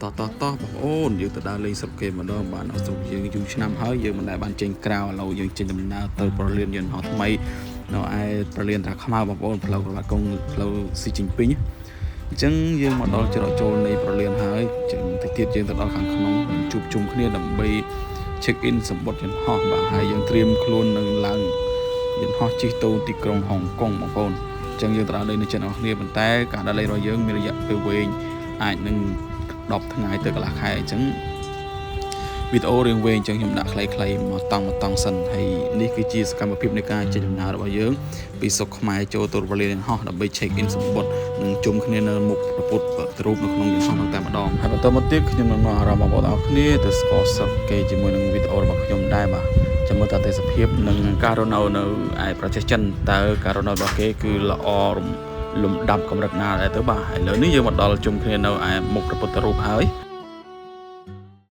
តបងប្អូនយើងទៅដើរលេងស្រុកគេម្ដងបានអត់ស្រុកយើងយូរឆ្នាំហើយយើងមិនដែលបានចេញក្រៅឥឡូវយើងចេញដំណើរទៅប្រលានយន្តហោះថ្មីនៅឯប្រលានតាខ្មៅបងប្អូនផ្លូវក្រឡាកុងផ្លូវស៊ីជីងពីងអញ្ចឹងយើងមកដល់ច្រកចូលនៃប្រលានហើយចឹងតិចទៀតយើងទៅដល់ខាងក្នុងជួបជុំគ្នាដើម្បី check in សម្បត្តិយន្តហោះបាទហើយយើងត្រៀមខ្លួននឹងឡើងយន្តហោះជិះទៅទីក្រុងហុងកុងបងប្អូនអញ្ចឹងយើងទៅដល់លេងនៅចិត្តរបស់គ្នាប៉ុន្តែការដើរលេងរបស់យើងមានរយៈពេលវែងអាចនឹង10ថ្ងៃទៅកន្លះខែអញ្ចឹងវីដេអូរឿងវែងអញ្ចឹងខ្ញុំដាក់ខ្លីៗមកតង់សិនហើយនេះគឺជាសកម្មភាពនៃការចេញដំណើររបស់យើងពីស្រុកខ្មែរចូលទៅប្រលានយន្តហោះដើម្បី check in សម្បត្តិនិងជុំគ្នានៅមុខព្រះពុទ្ធរូបនៅក្នុងយន្តហោះនោះតែម្ដងហើយបន្តមកទៀតខ្ញុំនឹងនាំអារម្មណ៍បងប្អូនអរគ្នាទៅស្គាល់ស្រុកគេជាមួយនឹងវីដេអូរបស់ខ្ញុំដែរបាទចាំមើលតើទេសភាពនិងការរស់នៅឯប្រទេសចិនតើការរស់នៅរបស់គេគឺល្អលំដាប់កម្រិតណាដែរទៅបាទឥឡូវនេះយើងមកដល់ជុំគ្នានៅឯមុខព្រះពុទ្ធរូបហើយ